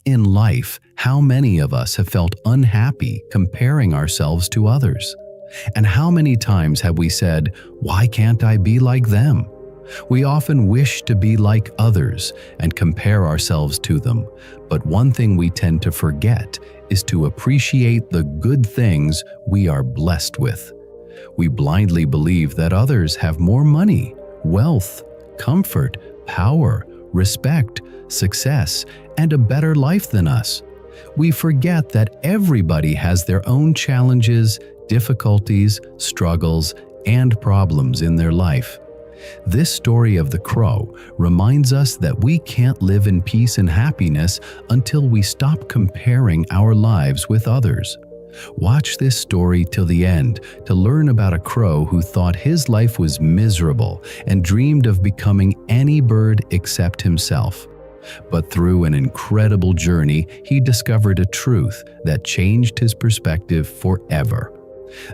In life, how many of us have felt unhappy comparing ourselves to others? And how many times have we said, "Why can't I be like them?" We often wish to be like others and compare ourselves to them, but one thing we tend to forget is to appreciate the good things we are blessed with. We blindly believe that others have more money, wealth, comfort, power, respect, success, and a better life than us. We forget that everybody has their own challenges, difficulties, struggles, and problems in their life. This story of the crow reminds us that we can't live in peace and happiness until we stop comparing our lives with others. Watch this story till the end to learn about a crow who thought his life was miserable and dreamed of becoming any bird except himself. But through an incredible journey, he discovered a truth that changed his perspective forever.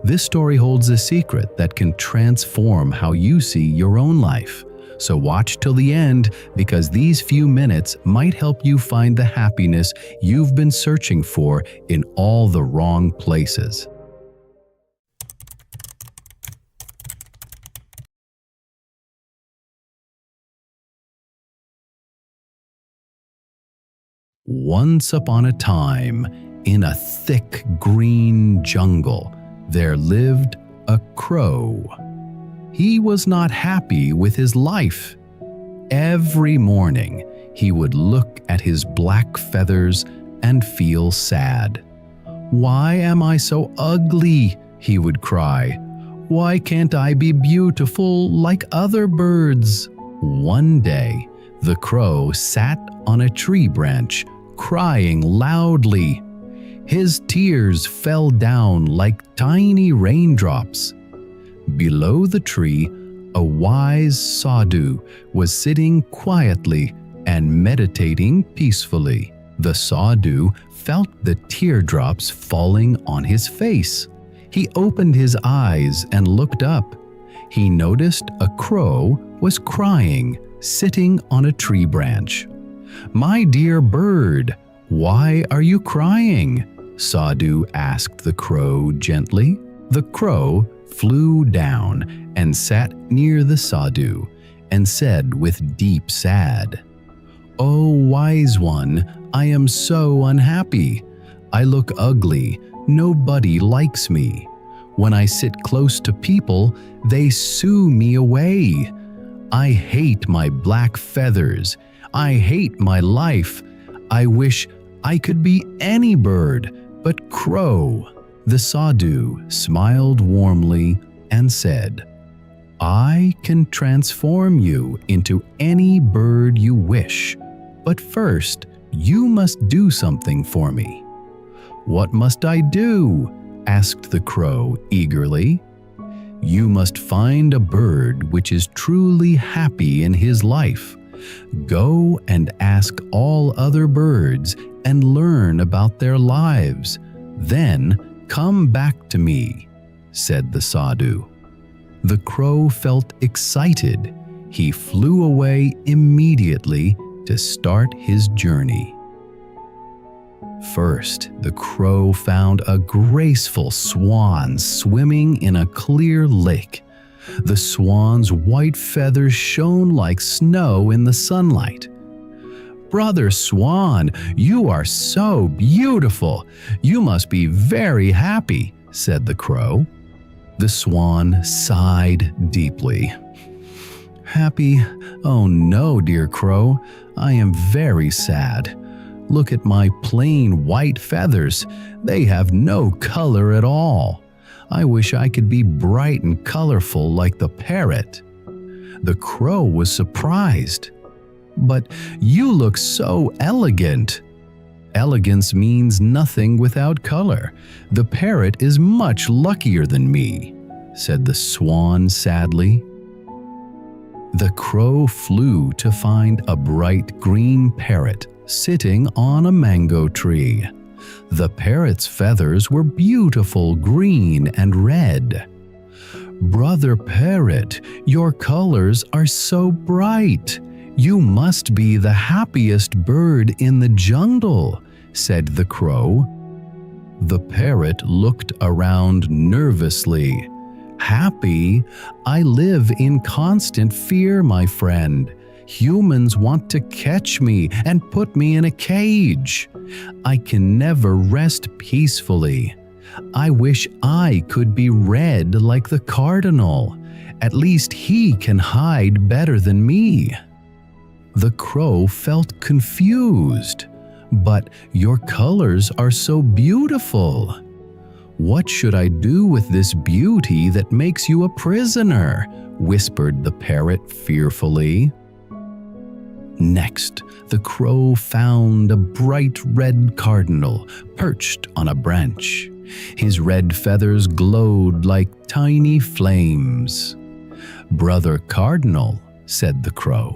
This story holds a secret that can transform how you see your own life. So watch till the end, because these few minutes might help you find the happiness you've been searching for in all the wrong places. Once upon a time, in a thick green jungle, there lived a crow. He was not happy with his life. Every morning, he would look at his black feathers and feel sad. "Why am I so ugly?" he would cry. "Why can't I be beautiful like other birds?" One day, the crow sat on a tree branch, crying loudly. His tears fell down like tiny raindrops. Below the tree, a wise sadhu was sitting quietly and meditating peacefully. The sadhu felt the teardrops falling on his face. He opened his eyes and looked up. He noticed a crow was crying, sitting on a tree branch. "My dear bird, why are you crying?" Sadhu asked the crow gently. The crow flew down and sat near the sadhu and said with deep sad, "Oh, wise one, I am so unhappy. I look ugly. Nobody likes me. When I sit close to people, they shoo me away. I hate my black feathers. I hate my life. I wish I could be any bird but crow." The sadhu smiled warmly and said, "I can transform you into any bird you wish, but first you must do something for me." "What must I do?" asked the crow eagerly. "You must find a bird which is truly happy in his life. Go and ask all other birds and learn about their lives. Then come back to me," said the sadhu. The crow felt excited. He flew away immediately to start his journey. First, the crow found a graceful swan swimming in a clear lake. The swan's white feathers shone like snow in the sunlight. "Brother Swan, you are so beautiful. You must be very happy," said the crow. The swan sighed deeply. "Happy? Oh no, dear crow. I am very sad. Look at my plain white feathers. They have no color at all. I wish I could be bright and colorful like the parrot." The crow was surprised. "But you look so elegant." "Elegance means nothing without color. The parrot is much luckier than me," said the swan sadly. The crow flew to find a bright green parrot sitting on a mango tree. The parrot's feathers were beautiful green and red. "Brother parrot, your colors are so bright. "You must be the happiest bird in the jungle," said the crow. The parrot looked around nervously. "Happy? I live in constant fear, my friend. Humans want to catch me and put me in a cage. I can never rest peacefully. I wish I could be red like the cardinal. At least he can hide better than me." The crow felt confused. "But your colors are so beautiful. What should I do with this beauty that makes you a prisoner?" whispered the parrot fearfully. Next, the crow found a bright red cardinal perched on a branch. His red feathers glowed like tiny flames. "Brother Cardinal," said the crow,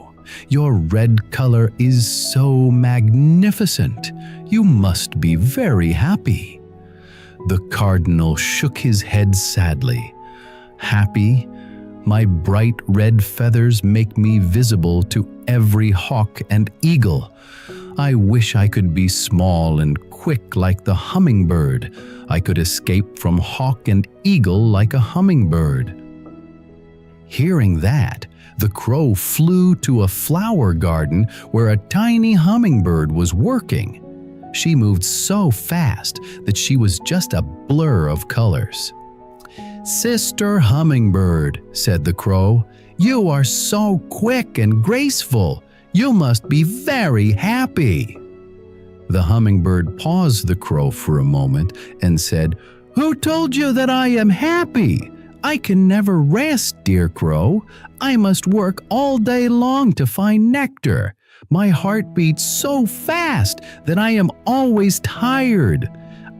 "your red color is so magnificent. You must be very happy." The cardinal shook his head sadly. "Happy? My bright red feathers make me visible to every hawk and eagle. I wish I could be small and quick like the hummingbird. I could escape from hawk and eagle like a hummingbird." Hearing that, the crow flew to a flower garden where a tiny hummingbird was working. She moved so fast that she was just a blur of colors. "Sister Hummingbird," said the crow, "you are so quick and graceful. You must be very happy." The hummingbird paused the crow for a moment and said, "Who told you that I am happy? I can never rest, dear crow. I must work all day long to find nectar. My heart beats so fast that I am always tired.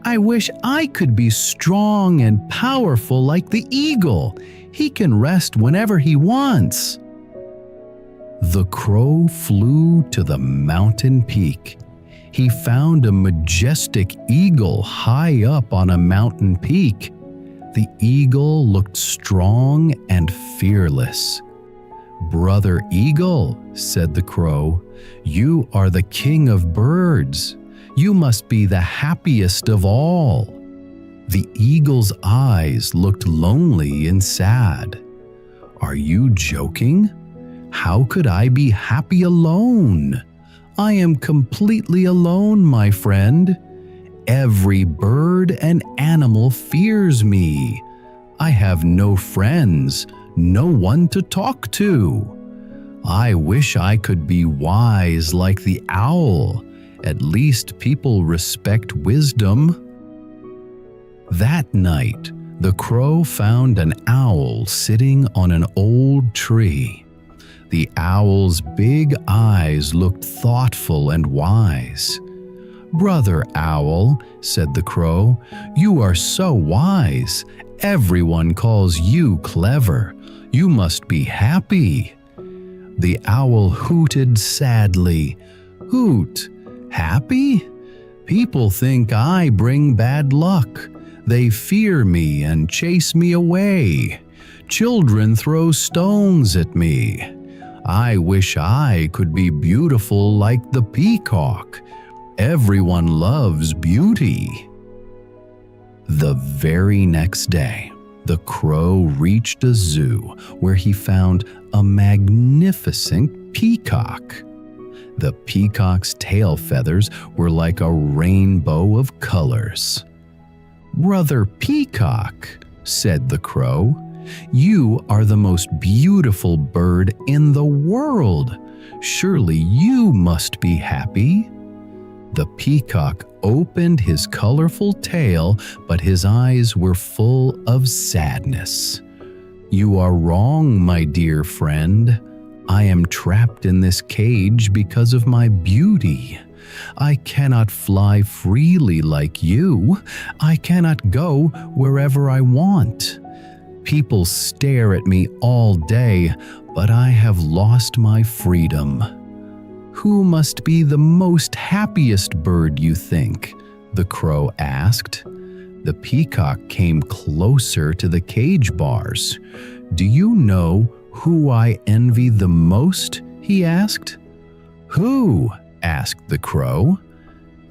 I wish I could be strong and powerful like the eagle. He can rest whenever he wants." The crow flew to the mountain peak. He found a majestic eagle high up on a mountain peak. The eagle looked strong and fearless. "Brother Eagle," said the crow, "you are the king of birds. You must be the happiest of all." The eagle's eyes looked lonely and sad. "Are you joking? How could I be happy alone? I am completely alone, my friend. Every bird and animal fears me. I have no friends, no one to talk to. I wish I could be wise like the owl. At least people respect wisdom." That night, the crow found an owl sitting on an old tree. The owl's big eyes looked thoughtful and wise. "Brother Owl," said the crow, "you are so wise. Everyone calls you clever. You must be happy." The owl hooted sadly. "Hoot! Happy? People think I bring bad luck. They fear me and chase me away. Children throw stones at me. I wish I could be beautiful like the peacock. Everyone loves beauty." The very next day, the crow reached a zoo where he found a magnificent peacock. The peacock's tail feathers were like a rainbow of colors. "Brother Peacock," said the crow, "you are the most beautiful bird in the world. Surely you must be happy." The peacock opened his colorful tail, but his eyes were full of sadness. "You are wrong, my dear friend. I am trapped in this cage because of my beauty. I cannot fly freely like you. I cannot go wherever I want. People stare at me all day, but I have lost my freedom." "Who must be the most happiest bird, you think?" the crow asked. The peacock came closer to the cage bars. "Do you know who I envy the most?" he asked. "Who?" asked the crow.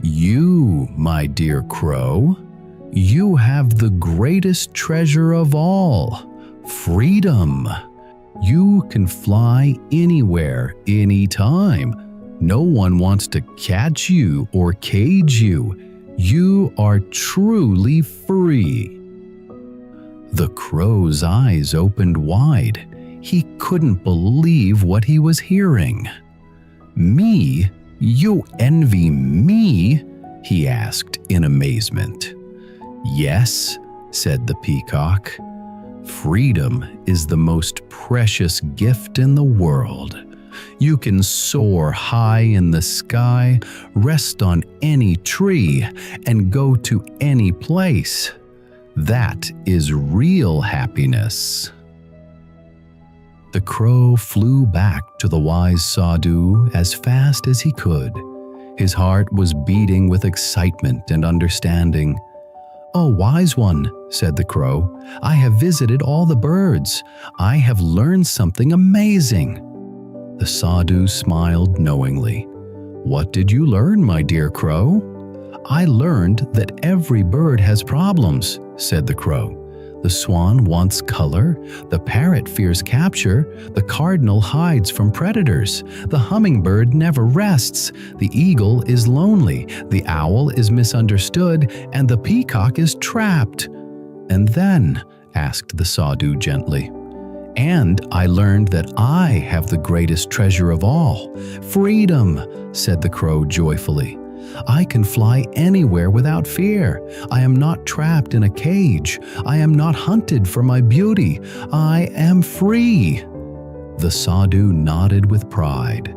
"You, my dear crow. You have the greatest treasure of all, freedom. You can fly anywhere, anytime. No one wants to catch you or cage you. You are truly free." The crow's eyes opened wide. He couldn't believe what he was hearing. "Me? You envy me?" he asked in amazement. "Yes," said the peacock. "Freedom is the most precious gift in the world. You can soar high in the sky, rest on any tree, and go to any place. That is real happiness." The crow flew back to the wise sadhu as fast as he could. His heart was beating with excitement and understanding. "Oh, wise one," said the crow, "I have visited all the birds. I have learned something amazing." The sadhu smiled knowingly. "What did you learn, my dear crow?" "I learned that every bird has problems," said the crow. "The swan wants color, the parrot fears capture, the cardinal hides from predators, the hummingbird never rests, the eagle is lonely, the owl is misunderstood, and the peacock is trapped." "And then?" asked the sadhu gently. "And I learned that I have the greatest treasure of all, freedom," said the crow joyfully. "I can fly anywhere without fear. I am not trapped in a cage. I am not hunted for my beauty. I am free." The sadhu nodded with pride.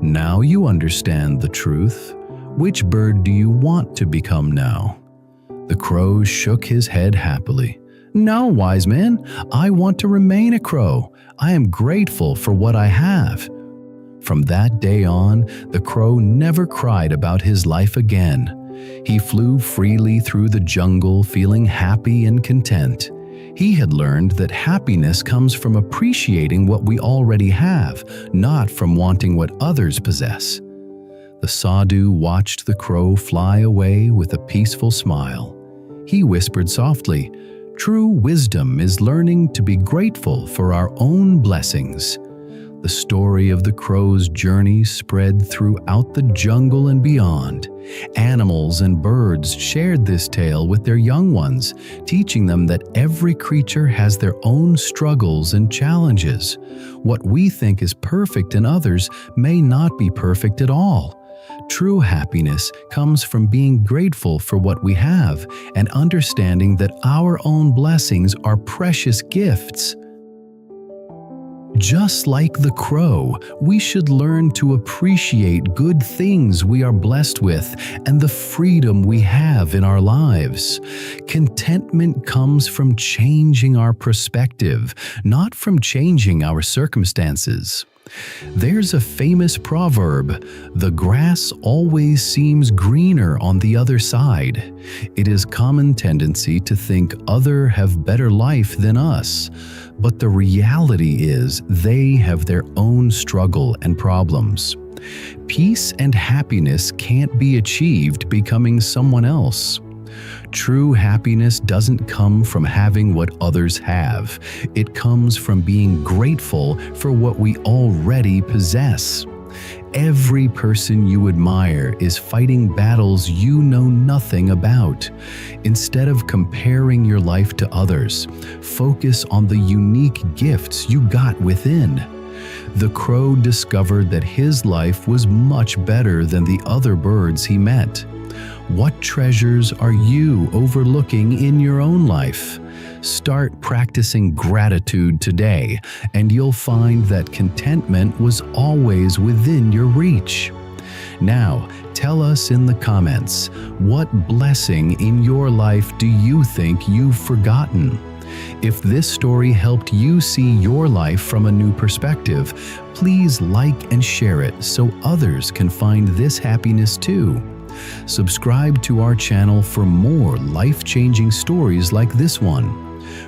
"Now you understand the truth. Which bird do you want to become now?" The crow shook his head happily. "No, wise man, I want to remain a crow. I am grateful for what I have." From that day on, the crow never cried about his life again. He flew freely through the jungle, feeling happy and content. He had learned that happiness comes from appreciating what we already have, not from wanting what others possess. The sadhu watched the crow fly away with a peaceful smile. He whispered softly, "True wisdom is learning to be grateful for our own blessings." The story of the crow's journey spread throughout the jungle and beyond. Animals and birds shared this tale with their young ones, teaching them that every creature has their own struggles and challenges. What we think is perfect in others may not be perfect at all. True happiness comes from being grateful for what we have and understanding that our own blessings are precious gifts. Just like the crow, we should learn to appreciate good things we are blessed with and the freedom we have in our lives. Contentment comes from changing our perspective, not from changing our circumstances. There's a famous proverb, "The grass always seems greener on the other side." It is common tendency to think others have better life than us, but the reality is they have their own struggle and problems. Peace and happiness can't be achieved becoming someone else. True happiness doesn't come from having what others have. It comes from being grateful for what we already possess. Every person you admire is fighting battles you know nothing about. Instead of comparing your life to others, focus on the unique gifts you got within. The crow discovered that his life was much better than the other birds he met. What treasures are you overlooking in your own life? Start practicing gratitude today, and you'll find that contentment was always within your reach. Now, tell us in the comments, what blessing in your life do you think you've forgotten? If this story helped you see your life from a new perspective, please like and share it so others can find this happiness too. Subscribe to our channel for more life-changing stories like this one.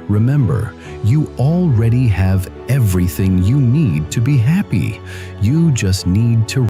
Remember, you already have everything you need to be happy. You just need to